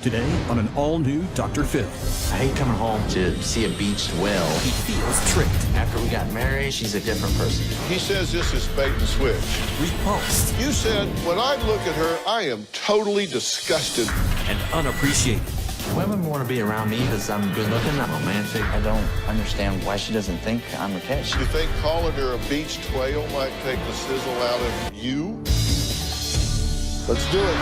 Today on an all-new Dr. Phil. I hate coming home to see a beached whale. He feels tricked, After we got married, she's a different person. He says this is bait and switch. repulsed, You said, when I look at her, I am totally disgusted. and unappreciated. Women want to be around me because I'm good looking, I'm romantic. I don't understand why she doesn't think I'm a catch. You think calling her a beached whale might take the sizzle out of you? Let's do it.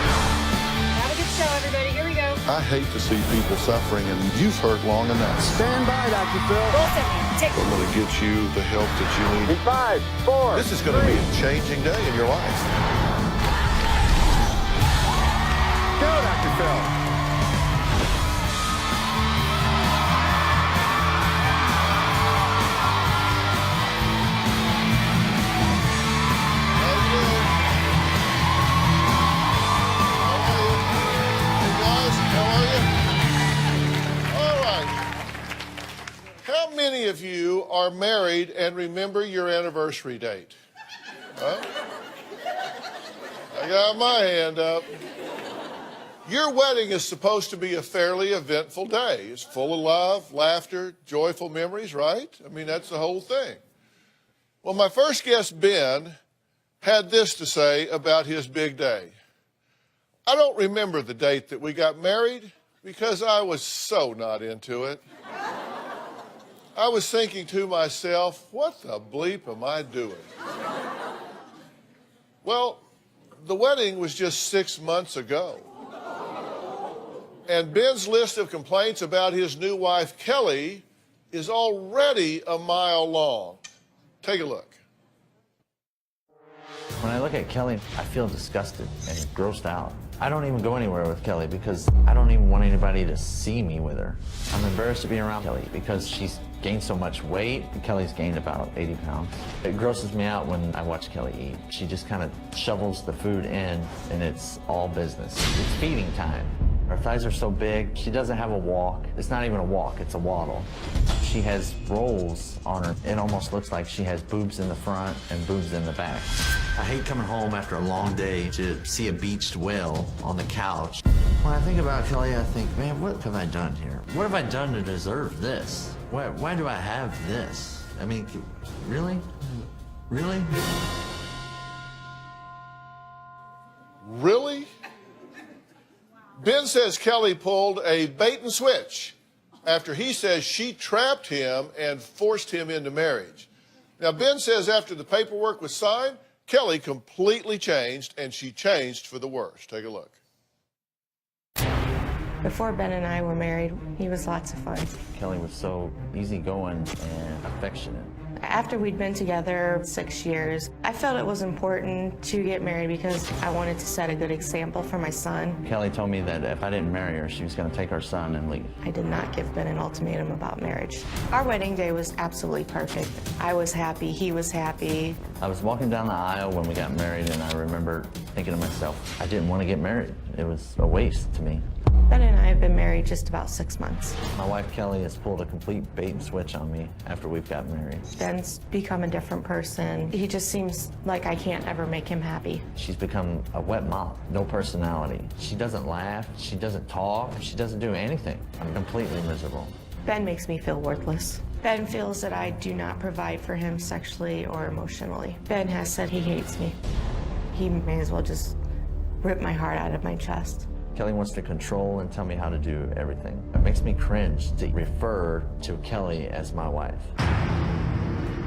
Have a good show, everybody. Here we go. I hate to see people suffering, and you've hurt long enough. Stand by, Dr. Phil. Both of you, take I'm going to get you the help that you need. In 5, 4, This is going to be a changing day in your life. go, Dr. Phil. How you doing? How are you? Hey, guys, how are you? All right. How many of you are married and remember your anniversary date? Huh? I got my hand up. Your wedding is supposed to be a fairly eventful day. It's full of love, laughter, joyful memories, right? I mean, that's the whole thing. Well, my first guest, Ben, had this to say about his big day. I don't remember the date that we got married because I was so not into it. I was thinking to myself, what the bleep am I doing? Well, the wedding was just 6 months ago. And Ben's list of complaints about his new wife, Kelly, is already a mile long. Take a look. When I look at Kelly, I feel disgusted and grossed out. I don't even go anywhere with Kelly because I don't even want anybody to see me with her. I'm embarrassed to be around Kelly because she's gained so much weight. Kelly's gained about 80 pounds. It grosses me out when I watch Kelly eat. She just kind of shovels the food in and it's all business. It's feeding time. Her thighs are so big, she doesn't have a walk. It's not even a walk, it's a waddle. She has rolls on her. It almost looks like she has boobs in the front and boobs in the back. I hate coming home after a long day to see a beached whale on the couch. When I think about Kelly, I think, man, what have I done here? What have I done to deserve this? Why do I have this? I mean, really? Really? Really? Ben says Kelly pulled a bait and switch after he says she trapped him and forced him into marriage. Now, Ben says after the paperwork was signed, Kelly completely changed, and she changed for the worse. Take a look. Before Ben and I were married, he was lots of fun. Kelly was so easygoing and affectionate. After we'd been together 6 years, I felt it was important to get married because I wanted to set a good example for my son. Kelly told me that if I didn't marry her, she was going to take our son and leave. I did not give Ben an ultimatum about marriage. Our wedding day was absolutely perfect. I was happy, he was happy. I was walking down the aisle when we got married, and I remember thinking to myself, I didn't want to get married. It was a waste to me. Ben and I have been married just about 6 months. My wife, Kelly, has pulled a complete bait and switch on me after we've got married. Ben's become a different person. He just seems like I can't ever make him happy. She's become a wet mop, no personality. She doesn't laugh, she doesn't talk, she doesn't do anything. I'm completely miserable. Ben makes me feel worthless. Ben feels that I do not provide for him sexually or emotionally. Ben has said he hates me. He may as well just rip my heart out of my chest. Kelly wants to control and tell me how to do everything. It makes me cringe to refer to Kelly as my wife.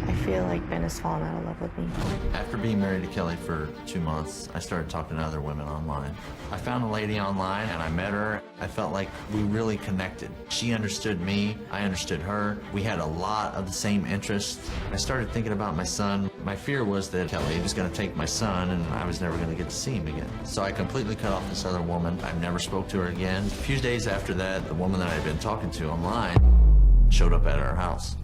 I feel like Ben has fallen out of love with me. After being married to Kelly for 2 months, I started talking to other women online. I found a lady online and I met her. I felt like we really connected. She understood me, I understood her. We had a lot of the same interests. I started thinking about my son. My fear was that Kelly was going to take my son and I was never going to get to see him again. So I completely cut off this other woman. I never spoke to her again. A few days after that, the woman that I had been talking to online showed up at our house.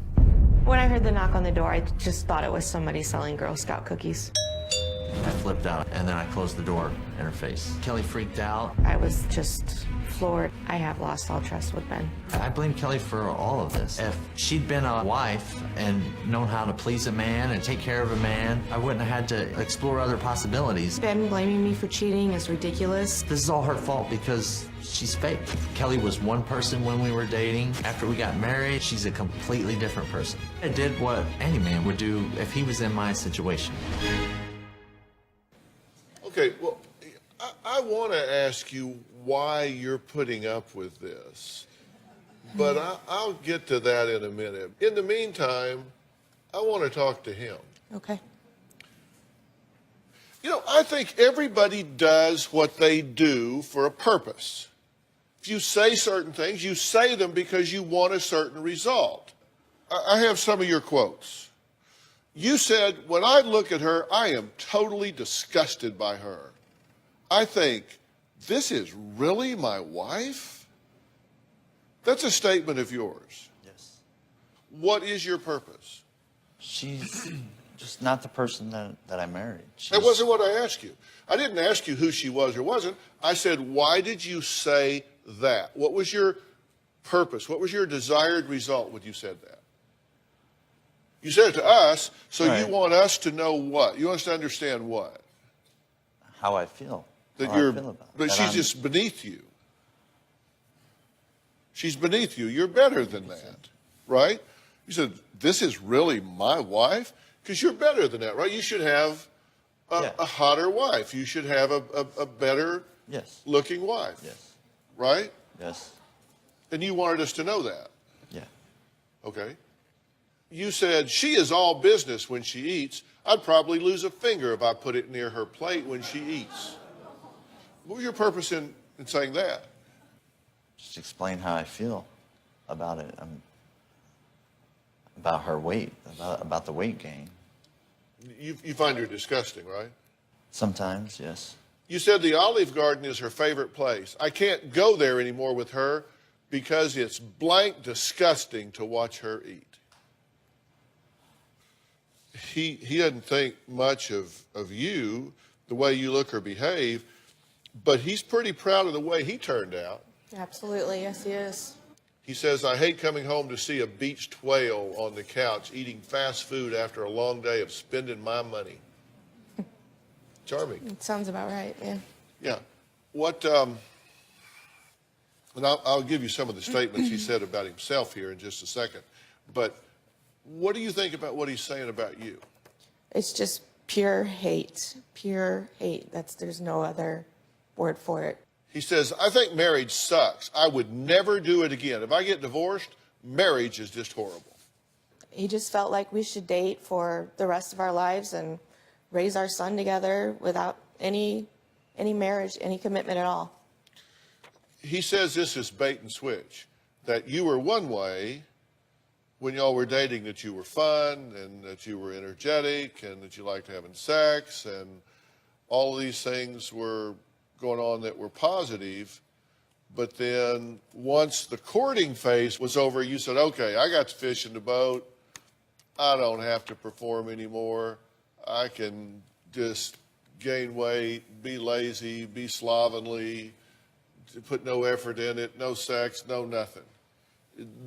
When I heard the knock on the door, I just thought it was somebody selling Girl Scout cookies. I flipped out, and then I closed the door in her face. Kelly freaked out. I was just floored. I have lost all trust with Ben. I blame Kelly for all of this. If she'd been a wife and known how to please a man and take care of a man, I wouldn't have had to explore other possibilities. Ben blaming me for cheating is ridiculous. This is all her fault because she's fake. Kelly was one person when we were dating. After we got married, she's a completely different person. I did what any man would do if he was in my situation. Okay, well, I want to ask you why you're putting up with this, but I'll get to that in a minute. In the meantime, I want to talk to him. Okay. You know, I think everybody does what they do for a purpose. If you say certain things, you say them because you want a certain result. I have some of your quotes. You said, when I look at her, I am totally disgusted by her. I think, this is really my wife? That's a statement of yours. Yes. What is your purpose? She's just not the person that I married. That wasn't what I asked you. I didn't ask you who she was or wasn't. I said, why did you say that? What was your purpose? What was your desired result when you said that? You said it to us, so Right. you want us to know what? You want us to understand what? How I feel. That how you're, I feel about it. but That she's I'm- just beneath you. She's beneath you. You're better than that, right? You said, this is really my wife? Because you're better than that, right? You should have Yeah. a hotter wife. You should have a better Yes. looking wife, Yes. right? Yes. And you wanted us to know that, Yeah. okay? You said, she is all business when she eats. I'd probably lose a finger if I put it near her plate when she eats. What was your purpose in saying that? Just explain how I feel about it. About her weight, about the weight gain. You find her disgusting, right? Sometimes, yes. You said the Olive Garden is her favorite place. I can't go there anymore with her because it's blank disgusting to watch her eat. He doesn't think much of you, the way you look or behave, but he's pretty proud of the way he turned out. Absolutely, yes he is. He says, I hate coming home to see a beached whale on the couch eating fast food after a long day of spending my money. Charming. It sounds about right, yeah. Yeah. What, and I'll give you some of the statements he said about himself here in just a second, but what do you think about what he's saying about you? It's just pure hate, there's no other word for it. He says, I think marriage sucks. I would never do it again. If I get divorced, marriage is just horrible. He just felt like we should date for the rest of our lives and raise our son together without any marriage, any commitment at all. He says this is bait and switch, that you were one way when y'all were dating, that you were fun and that you were energetic and that you liked having sex and all of these things were going on that were positive. But then once the courting phase was over, you said, okay, I got to fish in the boat. I don't have to perform anymore. I can just gain weight, be lazy, be slovenly, put no effort in it, no sex, no nothing.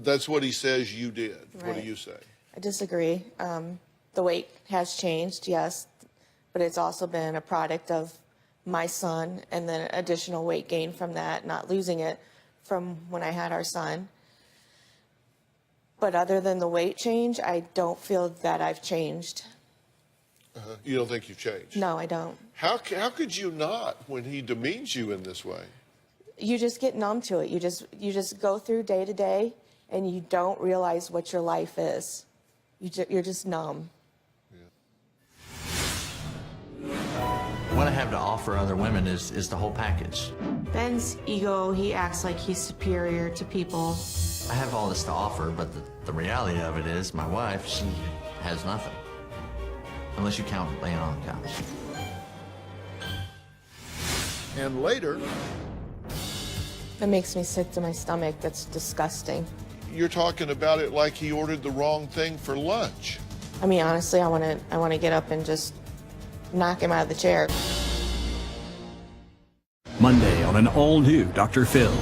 That's what he says you did. Right. What do you say? I disagree. The weight has changed, yes, but it's also been a product of my son and then additional weight gain from that, not losing it from when I had our son. But other than the weight change, I don't feel that I've changed. You don't think you've changed? No, I don't. How could you not when he demeans you in this way? You just get numb to it. You just go through day to day and you don't realize what your life is. You're just numb. What I have to offer other women is the whole package. Ben's ego, he acts like he's superior to people. I have all this to offer, but the reality of it is my wife, she has nothing. Unless you count laying on the couch. And later, That makes me sick to my stomach. That's disgusting. you're talking about it like he ordered the wrong thing for lunch. I mean, honestly, I want to get up and just knock him out of the chair. Monday on an all-new Dr. Phil.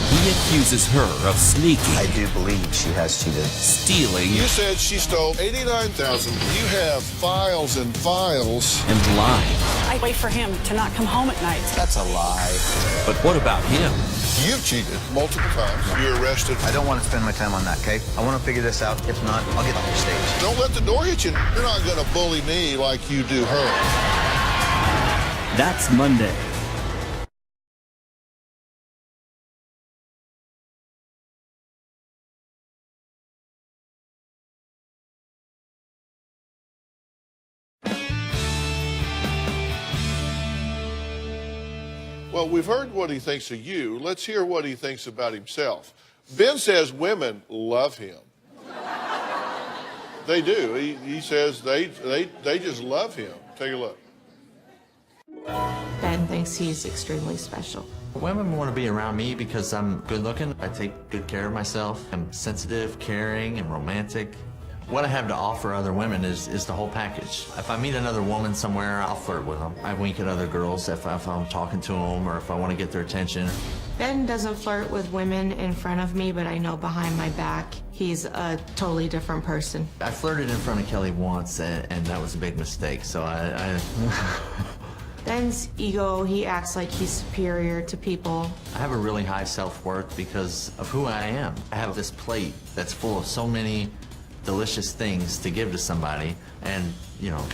He accuses her of sneaking, I do believe she has cheated. stealing, You said she stole $89,000. You have files and files. and lying. I wait for him to not come home at night. That's a lie. But what about him? You've cheated multiple times. You're arrested. I don't want to spend my time on that, okay? I want to figure this out. If not, I'll get off the stage. Don't let the door hit you. You're not going to bully me like you do her. That's Monday. Well, we've heard what he thinks of you. Let's hear what he thinks about himself. Ben says women love him. They do. He says they just love him. Take a look. Ben thinks he's extremely special. Women want to be around me because I'm good looking. I take good care of myself. I'm sensitive, caring, and romantic. What I have to offer other women is the whole package. If I meet another woman somewhere, I'll flirt with them. I wink at other girls if I'm talking to them or if I want to get their attention. Ben doesn't flirt with women in front of me, but I know behind my back he's a totally different person. I flirted in front of Kelly once, and that was a big mistake, so I Ben's ego, he acts like he's superior to people. I have a really high self-worth because of who I am. I have this plate that's full of so many delicious things to give to somebody, and you know,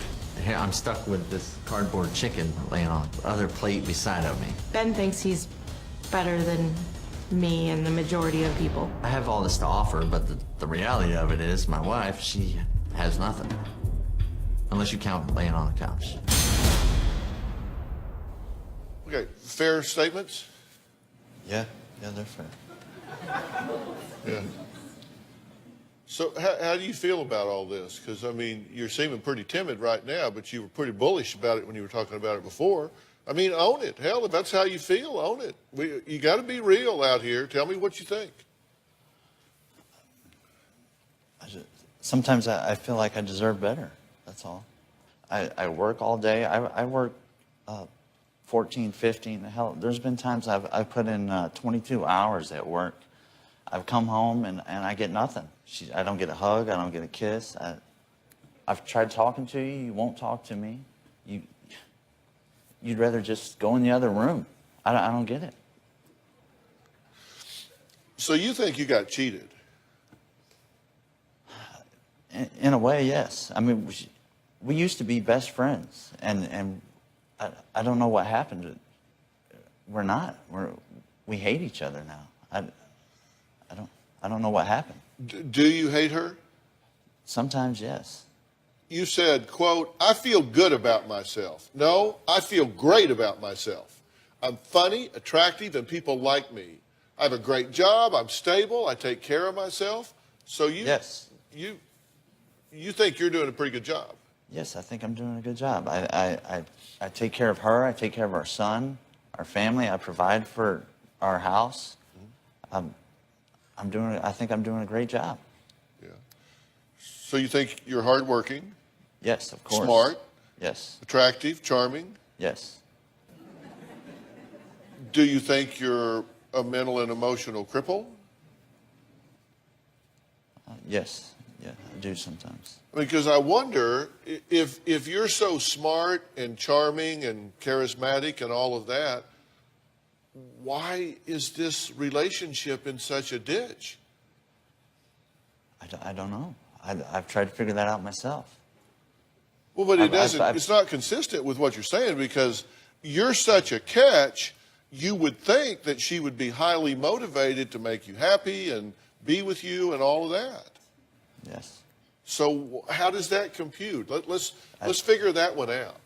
here I'm stuck with this cardboard chicken laying on the other plate beside of me. Ben thinks he's better than me and the majority of people. I have all this to offer, but the reality of it is my wife, she has nothing. Unless you count laying on the couch. Okay, fair statements? Yeah, they're fair. Yeah. So how do you feel about all this? Because, I mean, you're seeming pretty timid right now, but you were pretty bullish about it when you were talking about it before. I mean, own it. Hell, if that's how you feel, own it. You got to be real out here. Tell me what you think. Sometimes I feel like I deserve better. That's all. I work all day. I work 14, 15. Hell, there's been times I've put in 22 hours at work. I've come home and I get nothing. I don't get a hug. I don't get a kiss. I've tried talking to you. You won't talk to me. You'd rather just go in the other room. I don't get it. So you think you got cheated? In a way, yes. I mean, we used to be best friends, and I don't know what happened. We're not. We hate each other now. I don't know what happened. Do you hate her? Sometimes, yes. You said, quote, I feel good about myself. No, I feel great about myself. I'm funny, attractive, and people like me. I have a great job. I'm stable. I take care of myself. So Yes. You think you're doing a pretty good job? Yes, I think I'm doing a good job. I take care of her. I take care of our son, our family. I provide for our house. I think I'm doing a great job. Yeah. So you think you're hardworking? Yes, of course. Smart? Yes. Attractive? Charming? Yes. Do you think you're a mental and emotional cripple? Yes. Yeah, I do sometimes. Because I wonder if you're so smart and charming and charismatic and all of that, why is this relationship in such a ditch? I don't know. I've tried to figure that out myself. Well, but it's not consistent with what you're saying, because you're such a catch, you would think that she would be highly motivated to make you happy and be with you and all of that. Yes. So how does that compute? Let's figure that one out.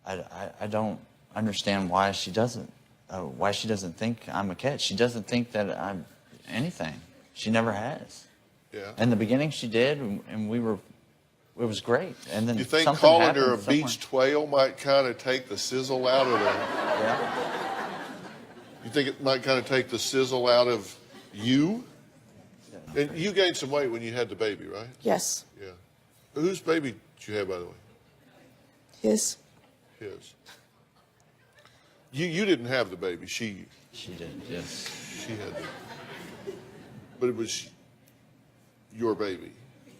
I don't understand why she doesn't think I'm a catch. She doesn't think that I'm anything. She never has. Yeah. In the beginning, she did, and it was great. And then you think something calling happened her a somewhere. beached whale might kind of take the sizzle out of the? Yeah. You think it might kind of take the sizzle out of you? And you gained some weight when you had the baby, right? Yes. Yeah. Whose baby did you have, by the way? His. His. You didn't have the baby. She did, yes. She had it. But it was your baby.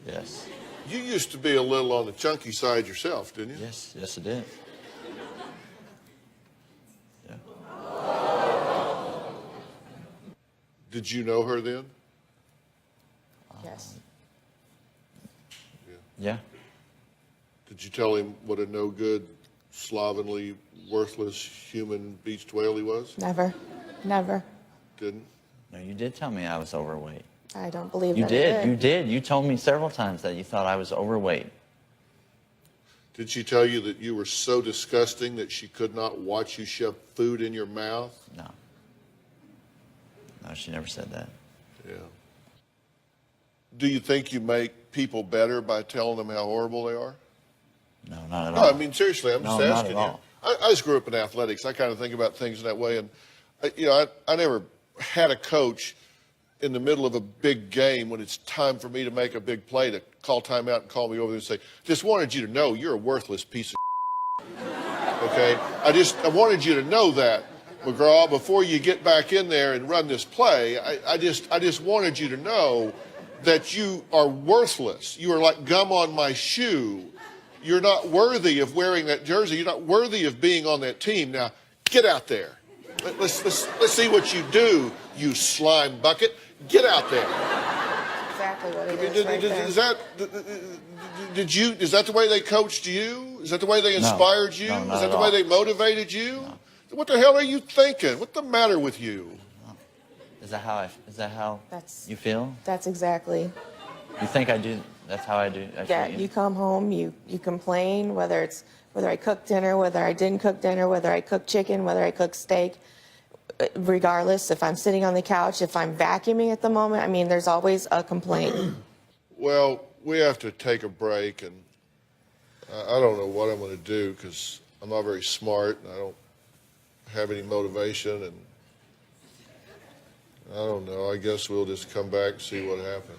Yes. You used to be a little on the chunky side yourself, didn't you? Yes, yes, I did. Yeah. Did you know her then? Yes. Yeah. Did you tell him what a no-good, slovenly, worthless human beached whale he was? Never. Never. Didn't? No, you did tell me I was overweight. I don't believe You that did. I You did. You told me several times that you thought I was overweight. Did she tell you that you were so disgusting that she could not watch you shove food in your mouth? No. No, she never said that. Yeah. Do you think you make people better by telling them how horrible they are? No, not at No, all. I mean, seriously, I'm just No, not asking at you. all. I just grew up in athletics. I kind of think about things in that way. And, I never had a coach in the middle of a big game when it's time for me to make a big play to call timeout and call me over there and say, just wanted you to know you're a worthless piece of okay? I wanted you to know that, McGraw, before you get back in there and run this play. I just wanted you to know that you are worthless. You are like gum on my shoe. You're not worthy of wearing that jersey. You're not worthy of being on that team. Now, get out there. Let's see what you do, you slime bucket. Get out there. Exactly what it is. is right there. Is that the way they coached you? Is that the way they inspired you? No, not is that at the way all. they motivated you? No. What the hell are you thinking? What's the matter with you? Is that how you feel? That's exactly. You think I do? That's how I do. Yeah, you come home, you complain, whether I cook dinner, whether I didn't cook dinner, whether I cook chicken, whether I cook steak, regardless, if I'm sitting on the couch, if I'm vacuuming at the moment, I mean, there's always a complaint. Well, we have to take a break, and I don't know what I'm going to do because I'm not very smart, and I don't have any motivation, and I don't know. I guess we'll just come back and see what happens.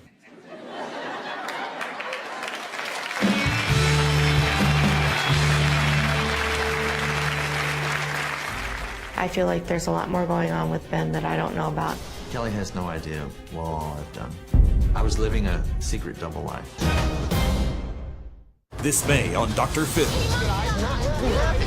I feel like there's a lot more going on with Ben that I don't know about. Kelly has no idea what all I've done. I was living a secret double life. This May on Dr. Phil.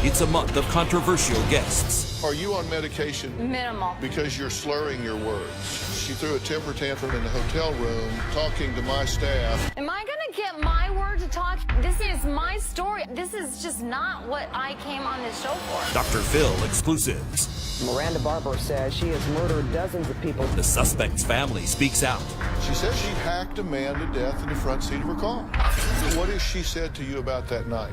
It's a month of controversial guests. Are you on medication? Minimal. Because you're slurring your words. She threw a temper tantrum in the hotel room talking to my staff. Am I gonna get my word to talk? This is my story. This is just not what I came on this show for. Dr. Phil exclusives. Miranda Barber says she has murdered dozens of people. The suspect's family speaks out. She says she hacked a man to death in the front seat of her car. What has she said to you about that night?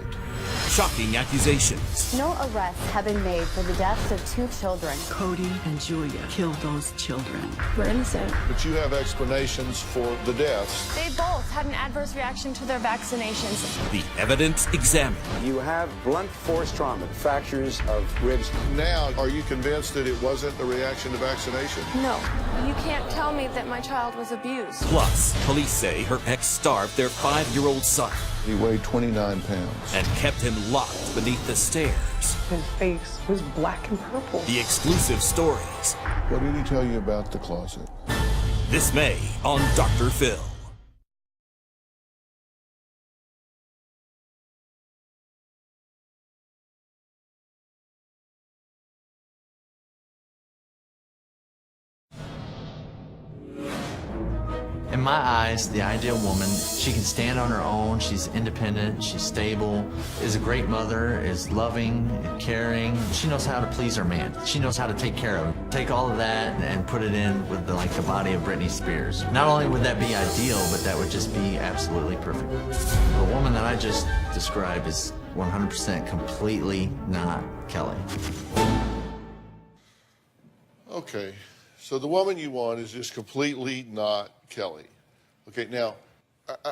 Shocking accusations. No arrests have been made for the deaths of 2 children. Cody and Julia killed those children. We're innocent. But you have explanations for the deaths. They both had an adverse reaction to their vaccinations. The evidence examined. You have blunt force trauma, fractures of ribs. Now, are you convinced that it wasn't a reaction to vaccination? No, you can't tell me that my child was abused. Plus, police say her ex starved their 5-year-old son. He weighed 29 pounds. And kept him locked beneath the stairs. His face was black and purple. The exclusive stories. What did he tell you about the closet? This May on Dr. Phil. In my eyes, the ideal woman, she can stand on her own, she's independent, she's stable, is a great mother, is loving and caring. She knows how to please her man. She knows how to take care of him. Take all of that and put it in with the body of Britney Spears. Not only would that be ideal, but that would just be absolutely perfect. The woman that I just described is 100% completely not Kelly. Okay, so the woman you want is just completely not Kelly. Okay, now,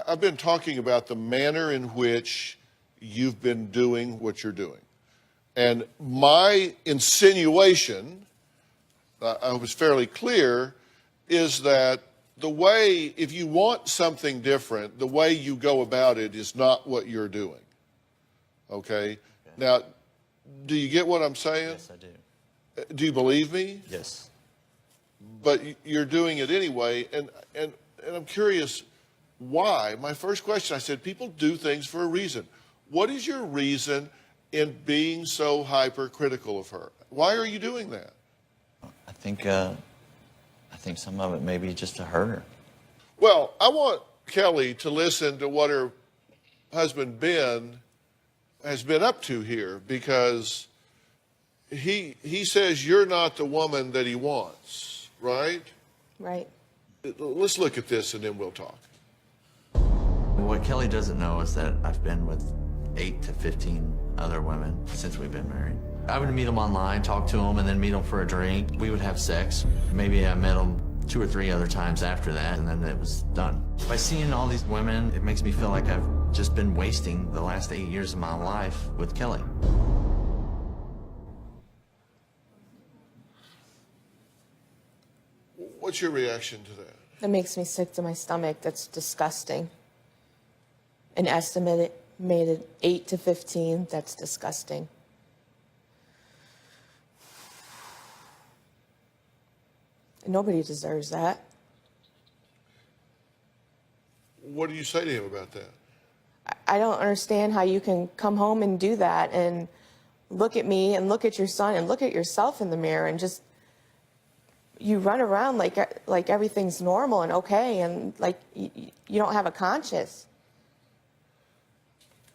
I've been talking about the manner in which you've been doing what you're doing. And my insinuation, I hope it's fairly clear, is that the way, if you want something different, the way you go about it is not what you're doing. Okay? Now, do you get what I'm saying? Yes, I do. Do you believe me? Yes. But you're doing it anyway, and I'm curious why. My first question, I said, people do things for a reason. What is your reason in being so hypercritical of her? Why are you doing that? I think some of it may be just to hurt her. Well, I want Kelly to listen to what her husband Ben has been up to here, because he says you're not the woman that he wants, right? Right. Let's look at this and then we'll talk. What Kelly doesn't know is that I've been with 8 to 15 other women since we've been married. I would meet them online, talk to them, and then meet them for a drink. We would have sex. Maybe I met them 2 or 3 other times after that, and then it was done. By seeing all these women, it makes me feel like I've just been wasting the last 8 years of my life with Kelly. What's your reaction to that? That makes me sick to my stomach. That's disgusting. An estimated 8 to 15, that's disgusting. Nobody deserves that. What do you say to him about that? I don't understand how you can come home and do that and look at me and look at your son and look at yourself in the mirror and just, you run around like everything's normal and okay, and like you don't have a conscience.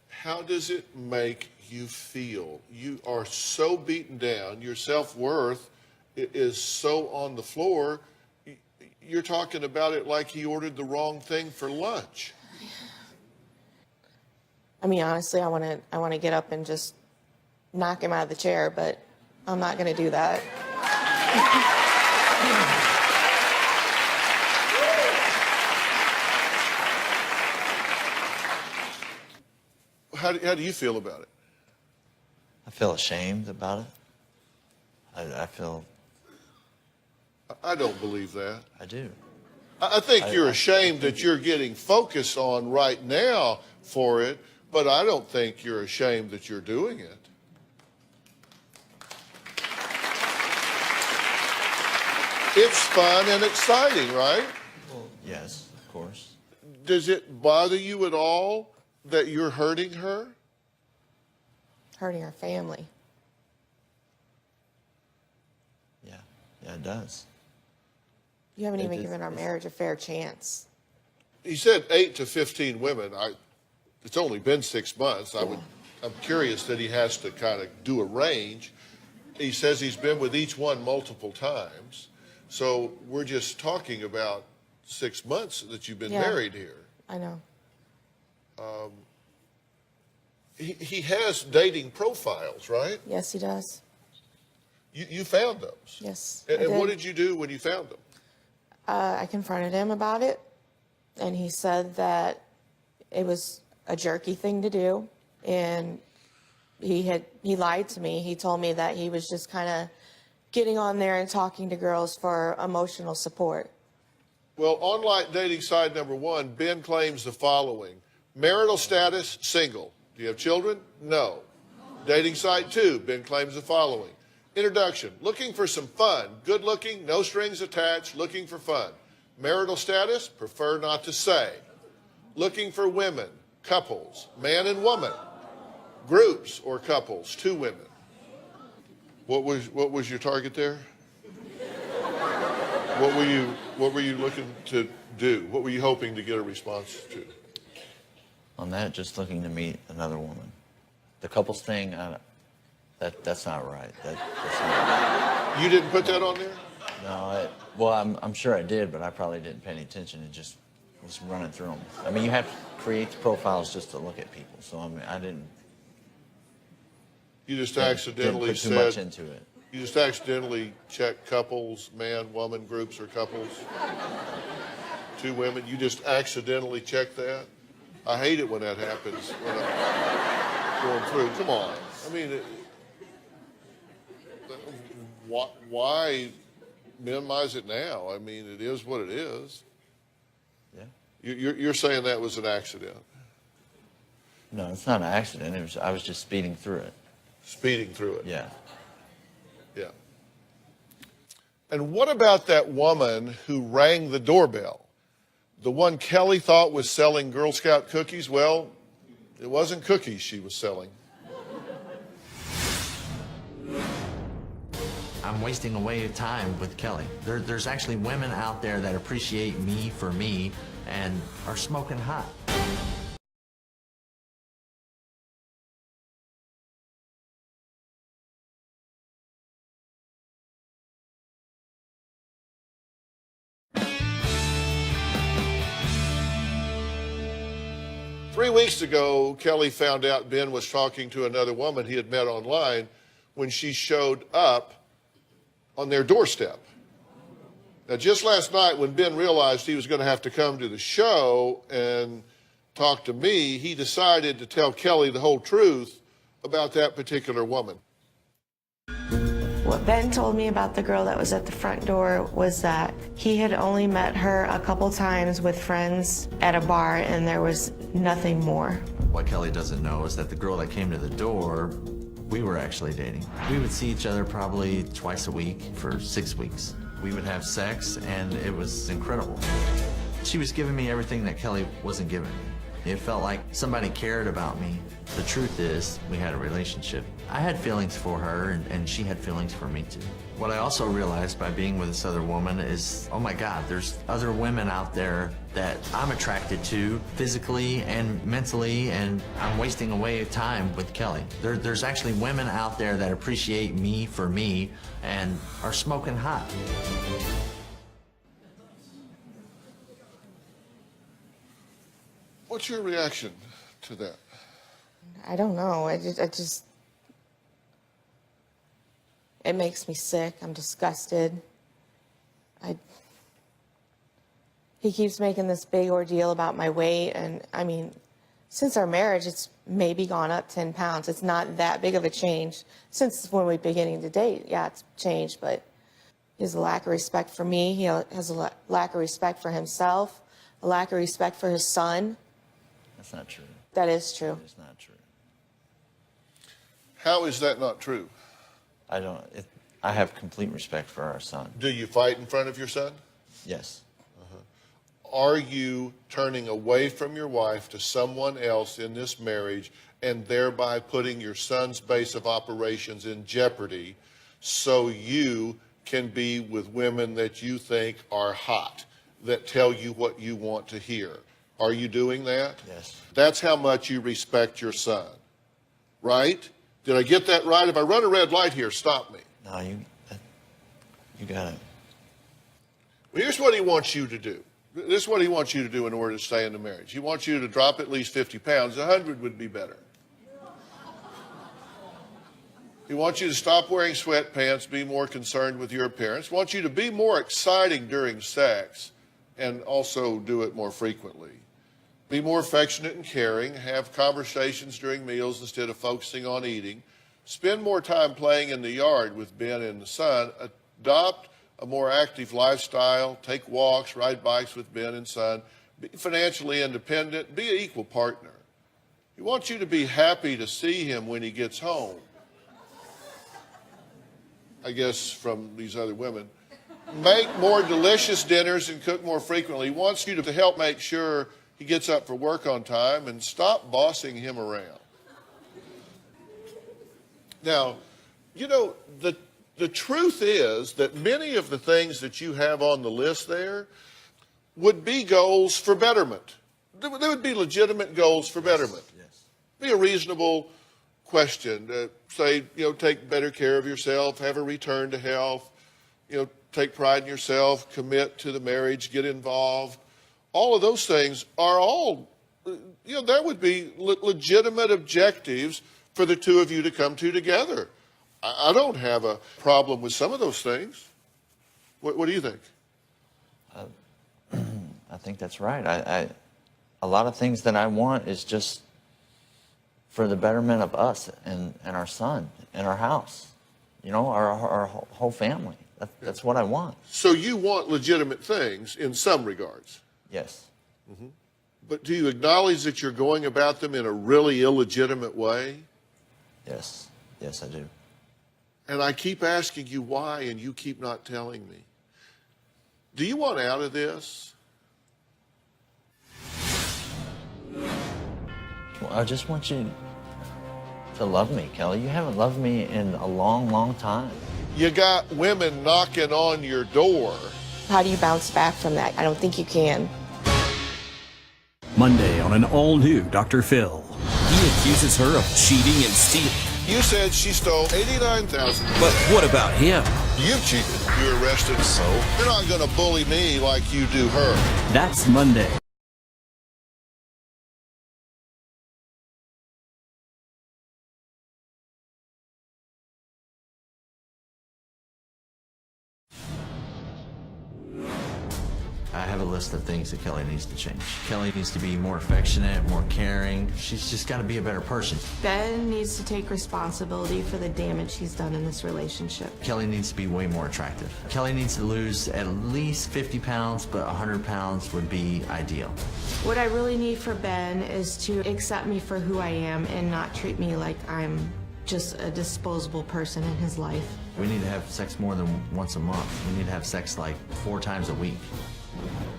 How does it make you feel? You are so beaten down, your self-worth is so on the floor. You're talking about it like he ordered the wrong thing for lunch. I mean, honestly, I want to get up and just knock him out of the chair, but I'm not going to do that. How do you feel about it? I feel ashamed about it. I don't believe that. I do. I think you're ashamed that you're getting focused on right now for it, but I don't think you're ashamed that you're doing it. It's fun and exciting, right? Well, yes, of course. Does it bother you at all that you're hurting her? Hurting our family. Yeah, it does. You haven't even given our marriage a fair chance. He said 8 to 15 women. It's only been 6 months. I'm curious that he has to kind of do a range. He says he's been with each one multiple times. So we're just talking about 6 months that you've been married here. I know. He has dating profiles, right? Yes, he does. You found those? Yes. And what did you do when you found them? I confronted him about it, and he said that it was a jerky thing to do, and he lied to me. He told me that he was just kind of getting on there and talking to girls for emotional support. Well, online dating site number 1, Ben claims the following. Marital status, single. Do you have children? No. Dating site 2, Ben claims the following. Introduction, looking for some fun, good looking, no strings attached, looking for fun. Marital status, prefer not to say. Looking for women, couples, man and woman, groups or couples, 2 women. What was your target there? What were you looking to do? What were you hoping to get a response to? On that, just looking to meet another woman. The couples thing, that's not right. That's not right. You didn't put that on there? No, well, I'm sure I did, but I probably didn't pay any attention and just was running through them. I mean, you have to create the profiles just to look at people. So I mean, I didn't. You just accidentally didn't put too much into it. You just accidentally checked couples, man, woman, groups, or couples. 2 women. You just accidentally checked that. I hate it when that happens. When I'm going through. Come on. I mean, why minimize it now? I mean, it is what it is. Yeah. You're saying that was an accident? No, it's not an accident. I was just speeding through it. speeding through it. Yeah. Yeah. And what about that woman who rang the doorbell? The one Kelly thought was selling Girl Scout cookies? Well, it wasn't cookies she was selling. I'm wasting away time with Kelly. There's actually women out there that appreciate me for me and are smoking hot. Three weeks ago, Kelly found out Ben was talking to another woman he had met online when she showed up on their doorstep. Now, just last night, when Ben realized he was going to have to come to the show and talk to me, he decided to tell Kelly the whole truth about that particular woman. What Ben told me about the girl that was at the front door was that he had only met her a couple times with friends at a bar, and there was nothing more. What Kelly doesn't know is that the girl that came to the door, we were actually dating. We would see each other probably twice a week for 6 weeks. We would have sex, and it was incredible. She was giving me everything that Kelly wasn't giving me. It felt like somebody cared about me. The truth is, we had a relationship. I had feelings for her, and she had feelings for me too. What I also realized by being with this other woman is, oh my God, there's other women out there that I'm attracted to physically and mentally, and I'm wasting away time with Kelly. There's actually women out there that appreciate me for me and are smoking hot. What's your reaction to that? I don't know. I just, it makes me sick. I'm disgusted. He keeps making this big ordeal about my weight, and I mean, since our marriage, it's maybe gone up 10 pounds. It's not that big of a change since when we're beginning to date. Yeah, it's changed, but he has a lack of respect for me. He has a lack of respect for himself, a lack of respect for his son. That's not true. That is true. It's not true. How is that not true? I have complete respect for our son. Do you fight in front of your son? Yes. Are you turning away from your wife to someone else in this marriage and thereby putting your son's base of operations in jeopardy so you can be with women that you think are hot, that tell you what you want to hear? Are you doing that? Yes. That's how much you respect your son, right? Did I get that right? If I run a red light here, stop me. No, you got it. Well, here's what he wants you to do. This is what he wants you to do in order to stay in the marriage. He wants you to drop at least 50 pounds. 100 would be better. He wants you to stop wearing sweatpants, be more concerned with your appearance. He wants you to be more exciting during sex and also do it more frequently. Be more affectionate and caring. Have conversations during meals instead of focusing on eating. Spend more time playing in the yard with Ben and the son. Adopt a more active lifestyle. Take walks, ride bikes with Ben and son. Be financially independent. Be an equal partner. He wants you to be happy to see him when he gets home. I guess from these other women. Make more delicious dinners and cook more frequently. He wants you to help make sure he gets up for work on time and stop bossing him around. Now, you know, the truth is that many of the things that you have on the list there would be goals for betterment. They would be legitimate goals for betterment. Yes. Be a reasonable question. Say, you know, take better care of yourself, have a return to health, you know, take pride in yourself, commit to the marriage, get involved. All of those things are all, you know, that would be legitimate objectives for the two of you to come to together. I don't have a problem with some of those things. What do you think? I think that's right. A lot of things that I want is just for the betterment of us and our son and our house, you know, our whole family. That's what I want. So you want legitimate things in some regards? Yes. Mm-hmm. But do you acknowledge that you're going about them in a really illegitimate way? Yes. Yes, I do. And I keep asking you why, and you keep not telling me. Do you want out of this? Well, I just want you to love me, Kelly. You haven't loved me in a long, long time. You got women knocking on your door. How do you bounce back from that? I don't think you can. Monday on an all-new Dr. Phil. He accuses her of cheating and stealing. You said she stole $89,000. But what about him? You cheated. You're arrested. So? You're not going to bully me like you do her. That's Monday. I have a list of things that Kelly needs to change. Kelly needs to be more affectionate, more caring. She's just got to be a better person. Ben needs to take responsibility for the damage he's done in this relationship. Kelly needs to be way more attractive. Kelly needs to lose at least 50 pounds, but 100 pounds would be ideal. What I really need for Ben is to accept me for who I am and not treat me like I'm just a disposable person in his life. We need to have sex more than once a month. We need to have sex like 4 times a week.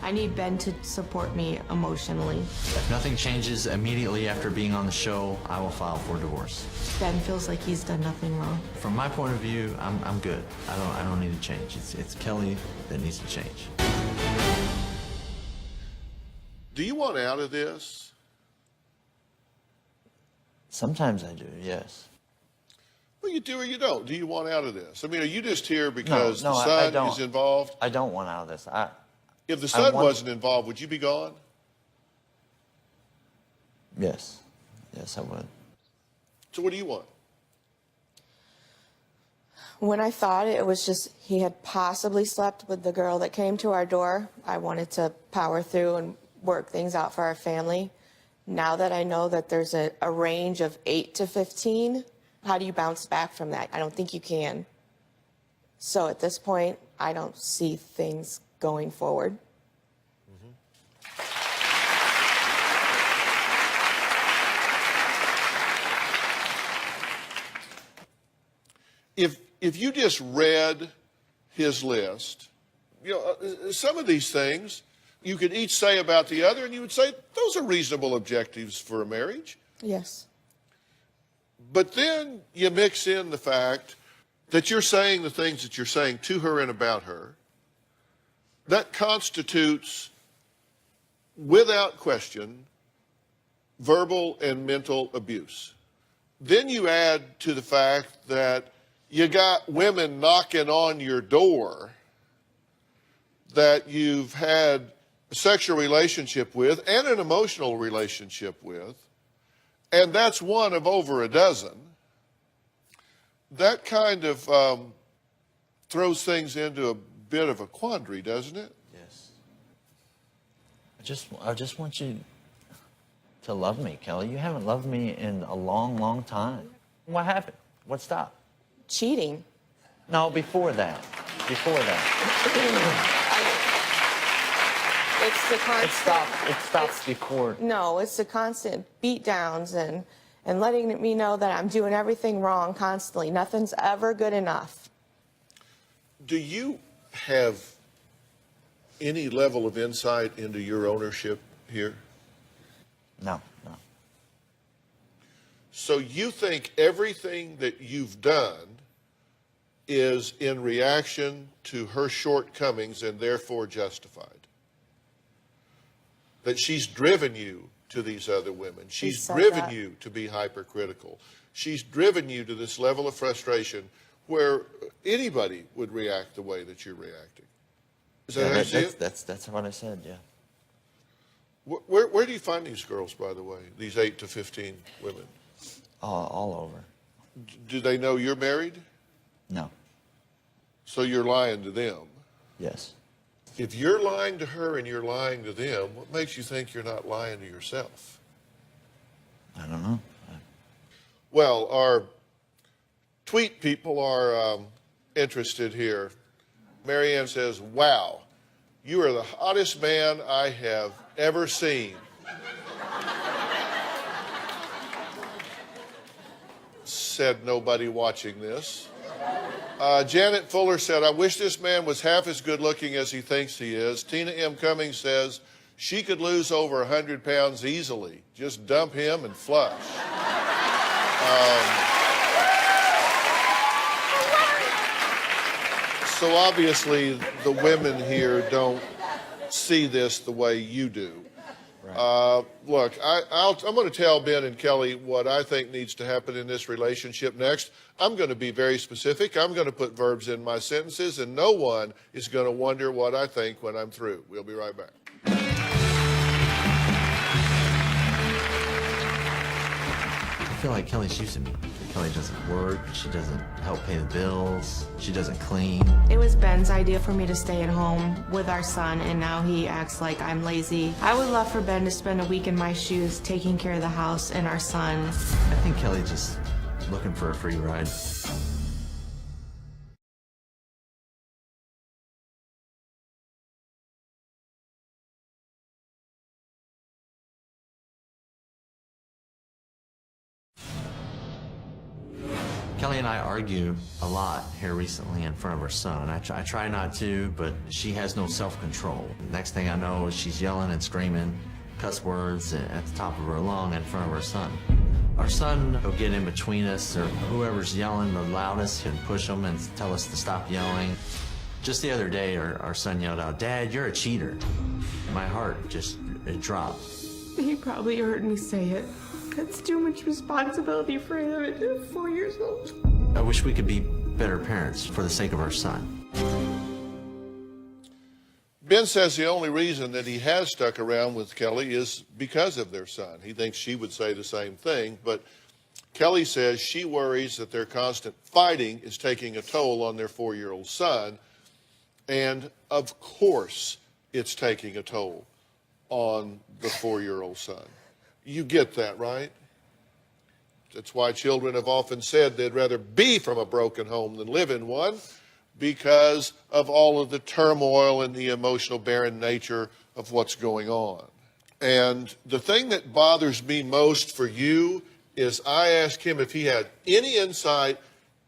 I need Ben to support me emotionally. If nothing changes immediately after being on the show, I will file for divorce. Ben feels like he's done nothing wrong. From my point of view, I'm good. I don't need to change. It's Kelly that needs to change. Do you want out of this? Sometimes I do, yes. Well, you do or you don't. Do you want out of this? I mean, are you just here because No, the I son don't. is involved? I don't want out of this. If the son wasn't involved, would you be gone? Yes. Yes, I would. So what do you want? When I thought it was just he had possibly slept with the girl that came to our door, I wanted to power through and work things out for our family. Now that I know that there's a range of 8 to 15, how do you bounce back from that? I don't think you can. So at this point, I don't see things going forward. If you just read his list, you know, some of these things you could each say about the other, and you would say those are reasonable objectives for a marriage. Yes. But then you mix in the fact that you're saying the things that you're saying to her and about her. That constitutes, without question, verbal and mental abuse. Then you add to the fact that you got women knocking on your door that you've had a sexual relationship with and an emotional relationship with, and that's one of over a dozen. That kind of throws things into a bit of a quandary, doesn't it? Yes. I just want you to love me, Kelly. You haven't loved me in a long, long time. What happened? What stopped? Cheating. No, before that. Before that. It's the constant. It stops before. No, it's the constant beat downs and letting me know that I'm doing everything wrong constantly. Nothing's ever good enough. Do you have any level of insight into your ownership here? No. So you think everything that you've done is in reaction to her shortcomings and therefore justified? That she's driven you to these other women. She's driven you to be hypercritical. She's driven you to this level of frustration where anybody would react the way that you're reacting. Is that how you see it? That's what I said, yeah. Where do you find these girls, by the way, these 8 to 15 women? All over. Do they know you're married? No. So you're lying to them? Yes. If you're lying to her and you're lying to them, what makes you think you're not lying to yourself? I don't know. Well, our tweet people are interested here. Marianne says, wow, you are the hottest man I have ever seen. said nobody watching this. Janet Fuller said, I wish this man was half as good looking as he thinks he is. Tina M. Cummings says, she could lose over 100 pounds easily. Just dump him and flush. So obviously the women here don't see this the way you do. Right. Look, I'm going to tell Ben and Kelly what I think needs to happen in this relationship next. I'm going to be very specific. I'm going to put verbs in my sentences, and no one is going to wonder what I think when I'm through. We'll be right back. I feel like Kelly's using me. Kelly doesn't work, she doesn't help pay the bills, she doesn't clean. It was Ben's idea for me to stay at home with our son, and now he acts like I'm lazy. I would love for Ben to spend a week in my shoes taking care of the house and our son. I think Kelly's just looking for a free ride. Kelly and I argue a lot here recently in front of her son. I try not to, but she has no self-control. Next thing I know, she's yelling and screaming cuss words at the top of her lung in front of her son. Our son will get in between us, or whoever's yelling the loudest can push them and tell us to stop yelling. Just the other day, our son yelled out, "Dad, you're a cheater." My heart it dropped. He probably heard me say it. That's too much responsibility for him at 4 years old. I wish we could be better parents for the sake of our son. Ben says the only reason that he has stuck around with Kelly is because of their son. He thinks she would say the same thing, but Kelly says she worries that their constant fighting is taking a toll on their 4-year-old son, and of course it's taking a toll on the 4-year-old son. You get that, right? That's why children have often said they'd rather be from a broken home than live in one, because of all of the turmoil and the emotional barren nature of what's going on. And the thing that bothers me most for you is I asked him if he had any insight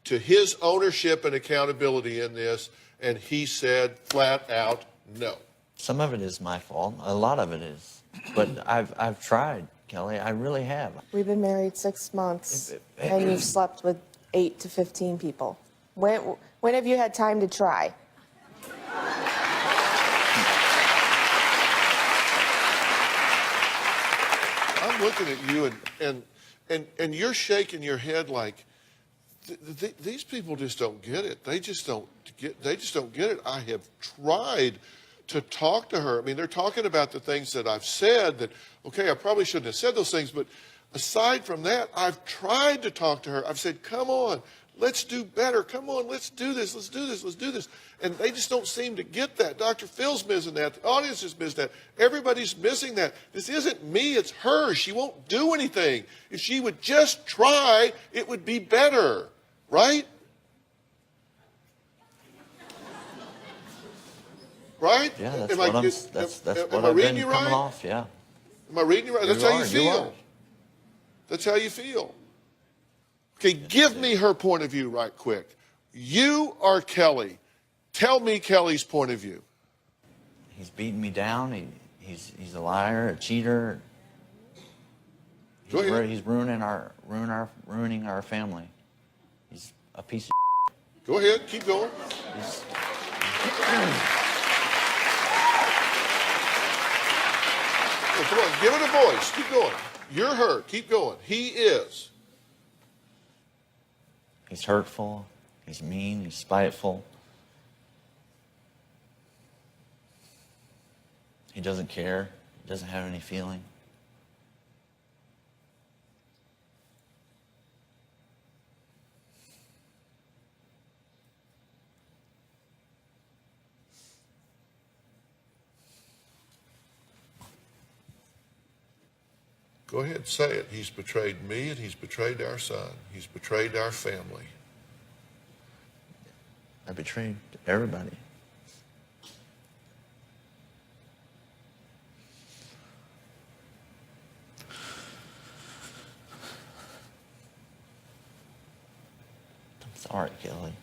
to his ownership and accountability in this, and he said flat out no. Some of it is my fault. A lot of it is. But I've tried, Kelly. I really have. We've been married 6 months, and you've slept with 8 to 15 people. When have you had time to try? I'm looking at you, and you're shaking your head like these people just don't get it. They just don't get it. I have tried to talk to her. I mean, they're talking about the things that I've said that, okay, I probably shouldn't have said those things, but aside from that, I've tried to talk to her. I've said, come on, let's do better. Come on, let's do this, let's do this, let's do this. And they just don't seem to get that. Dr. Phil's missing that. The audience is missing that. Everybody's missing that. This isn't me, it's her. She won't do anything. If she would just try, it would be better, right? Right? Yeah, that's what I've been coming off, yeah. Am I reading you right? That's how you feel. That's how you feel. Okay, give me her point of view right quick. You are Kelly. Tell me Kelly's point of view. He's beating me down. He's a liar, a cheater. He's ruining our family. He's a piece of Go ahead, keep going. Oh, come on, give it a voice. Keep going. You're her. Keep going. He is. He's hurtful. He's mean. He's spiteful. He doesn't care. He doesn't have any feeling. Go ahead, say it. He's betrayed me and he's betrayed our son. He's betrayed our family. I betrayed everybody. Sorry, Kelly.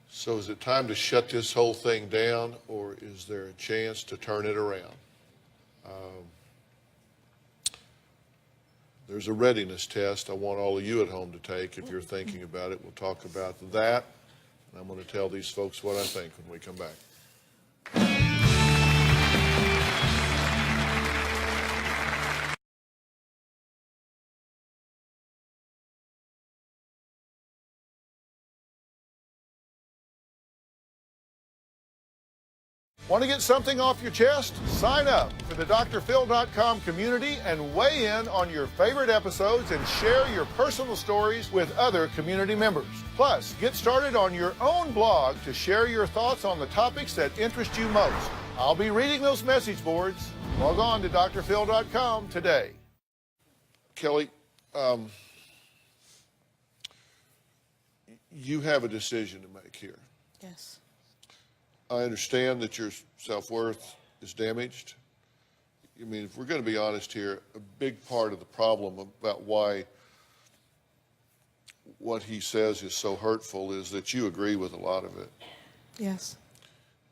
So is it time to shut this whole thing down, or is there a chance to turn it around? There's a readiness test I want all of you at home to take if you're thinking about it. We'll talk about that. And I'm going to tell these folks what I think when we come back. Want to get something off your chest? Sign up for the drphil.com community and weigh in on your favorite episodes and share your personal stories with other community members. Plus, get started on your own blog to share your thoughts on the topics that interest you most. I'll be reading those message boards. Log on to drphil.com today. Kelly, you have a decision to make here. Yes. I understand that your self-worth is damaged. I mean, if we're going to be honest here, a big part of the problem about why what he says is so hurtful is that you agree with a lot of it. Yes.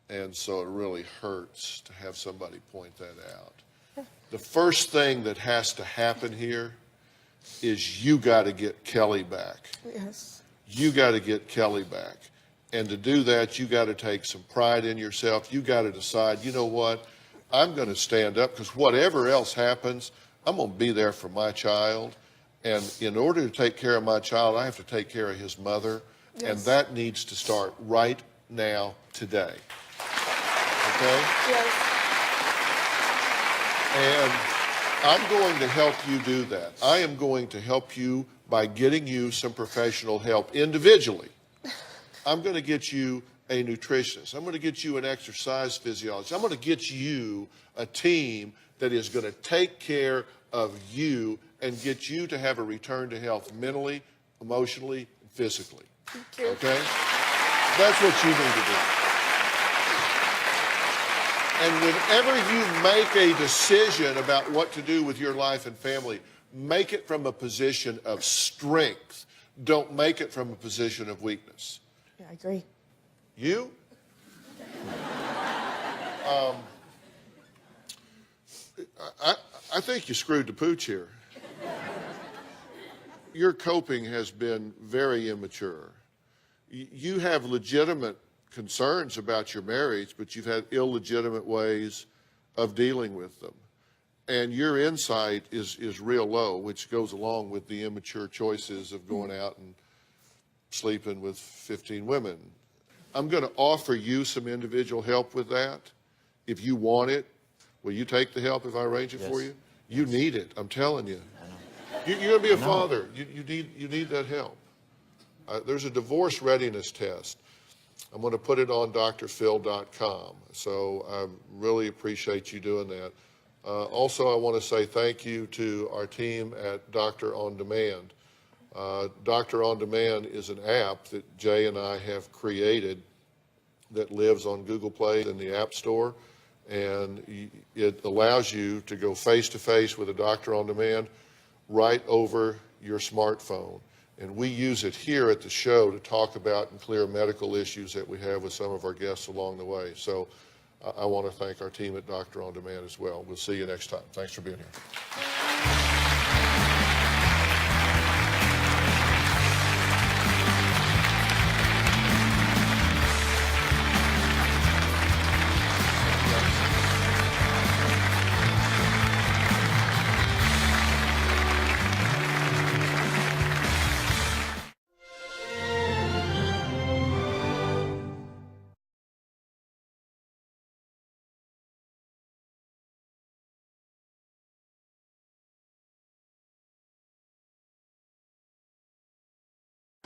And so it really hurts to have somebody point that out. The first thing that has to happen here is you got to get Kelly back. Yes. You got to get Kelly back. And to do that, you got to take some pride in yourself. You got to decide, you know what, I'm going to stand up because whatever else happens, I'm going to be there for my child. And in order to take care of my child, I have to take care of his mother. Yes. And that needs to start right now, today. Okay? Yes. And I'm going to help you do that. I am going to help you by getting you some professional help individually. I'm going to get you a nutritionist. I'm going to get you an exercise physiologist. I'm going to get you a team that is going to take care of you and get you to have a return to health mentally, emotionally, and physically. Thank you. Okay? That's what you need to do. And whenever you make a decision about what to do with your life and family, make it from a position of strength. Don't make it from a position of weakness. Yeah, I agree. You? I think you screwed the pooch here. Your coping has been very immature. You have legitimate concerns about your marriage, but you've had illegitimate ways of dealing with them. And your insight is real low, which goes along with the immature choices of going out and sleeping with 15 women. I'm going to offer you some individual help with that. If you want it, will you take the help if I arrange it for you? You need it, I'm telling you. You're going to be a father. You need that help. There's a divorce readiness test. I'm going to put it on drphil.com. So I really appreciate you doing that. Also, I want to say thank you to our team at Doctor On Demand. Doctor On Demand is an app that Jay and I have created that lives on Google Play in the App Store, and it allows you to go face-to-face with a doctor on demand right over your smartphone. And we use it here at the show to talk about and clear medical issues that we have with some of our guests along the way. So I want to thank our team at Doctor On Demand as well. We'll see you next time. Thanks for being here.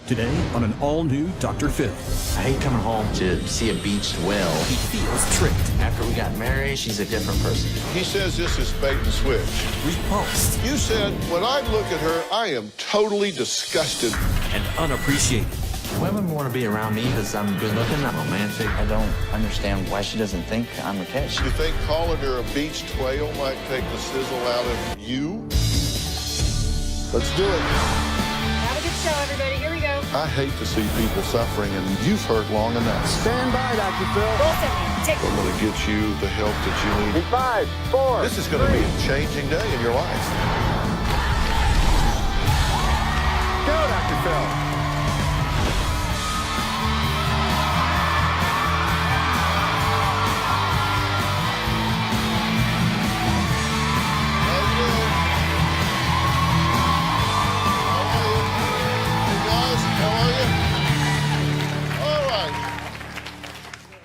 Today on an all-new Dr. Phil. I hate coming home to see a beached whale. He feels tricked. After we got married, she's a different person. He says this is bait and switch. Repulsed. You said, when I look at her, I am totally disgusted. And unappreciated. Women want to be around me because I'm good looking, I'm romantic. I don't understand why she doesn't think I'm a catch. You think calling her a beached whale might take the sizzle out of you? Let's do it. show, everybody. Here we go. I hate to see people suffering, and you've hurt long enough. Stand by, Dr. Phil. Roll 70. Take I'm going to get you the help that you need. In 5, 4. This is going to be a changing day in your life. Go, Dr. Phil.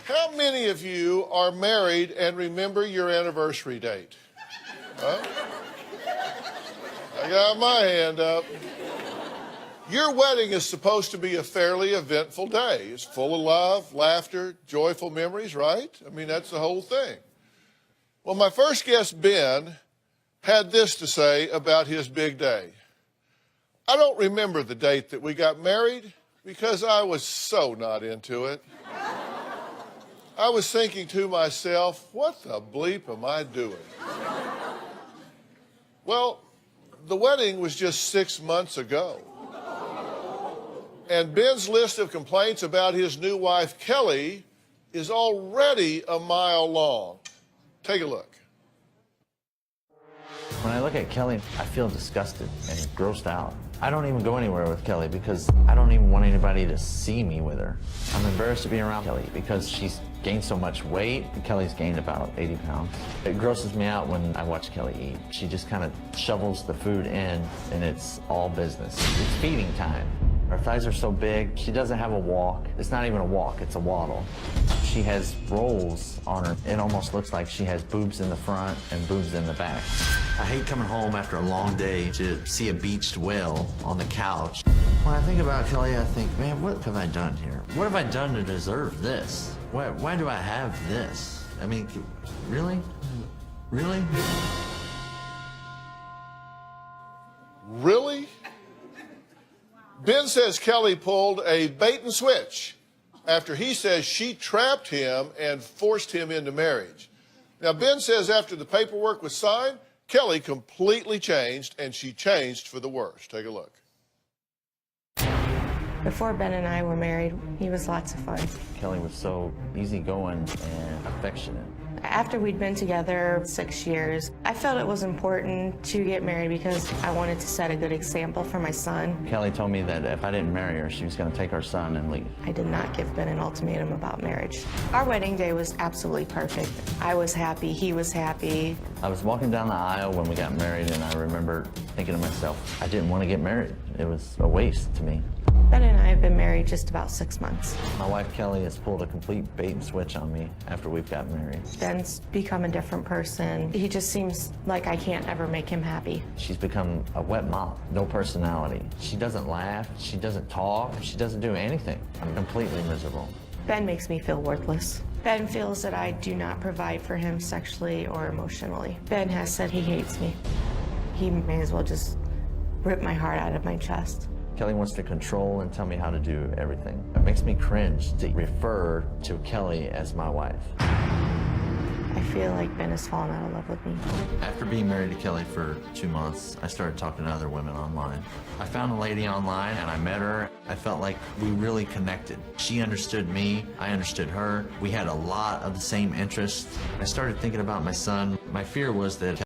How many of you are married and remember your anniversary date? Huh? I got my hand up. Your wedding is supposed to be a fairly eventful day. It's full of love, laughter, joyful memories, right? I mean, that's the whole thing. Well, my first guest, Ben, had this to say about his big day. I don't remember the date that we got married because I was so not into it. I was thinking to myself, what the bleep am I doing? Well, the wedding was just 6 months ago. And Ben's list of complaints about his new wife, Kelly, is already a mile long. Take a look. When I look at Kelly, I feel disgusted and grossed out. I don't even go anywhere with Kelly because I don't even want anybody to see me with her. I'm embarrassed to be around Kelly because she's gained so much weight. Kelly's gained about 80 pounds. It grosses me out when I watch Kelly eat. She just kind of shovels the food in and it's all business. It's feeding time. Her thighs are so big, she doesn't have a walk. It's not even a walk, it's a waddle. She has rolls on her. It almost looks like she has boobs in the front and boobs in the back. I hate coming home after a long day to see a beached whale on the couch. When I think about Kelly, I think, man, what have I done here? What have I done to deserve this? Why do I have this? I mean, really? Really? Really? Ben says Kelly pulled a bait and switch after he says she trapped him and forced him into marriage. Now, Ben says after the paperwork was signed, Kelly completely changed, and she changed for the worse. Take a look. Before Ben and I were married, he was lots of fun. Kelly was so easygoing and affectionate. After we'd been together 6 years, I felt it was important to get married because I wanted to set a good example for my son. Kelly told me that if I didn't marry her, she was going to take our son and leave. I did not give Ben an ultimatum about marriage. Our wedding day was absolutely perfect. I was happy, he was happy. I was walking down the aisle when we got married, and I remember thinking to myself, I didn't want to get married. It was a waste to me. Ben and I have been married just about 6 months. My wife Kelly has pulled a complete bait and switch on me after we've got married. Ben's become a different person. He just seems like I can't ever make him happy. She's become a wet mop, no personality. She doesn't laugh, she doesn't talk, she doesn't do anything. I'm completely miserable. Ben makes me feel worthless. Ben feels that I do not provide for him sexually or emotionally. Ben has said he hates me. He may as well just rip my heart out of my chest. Kelly wants to control and tell me how to do everything. It makes me cringe to refer to Kelly as my wife. I feel like Ben has fallen out of love with me. After being married to Kelly for 2 months, I started talking to other women online. I found a lady online and I met her. I felt like we really connected. She understood me, I understood her. We had a lot of the same interests. I started thinking about my son. My fear was that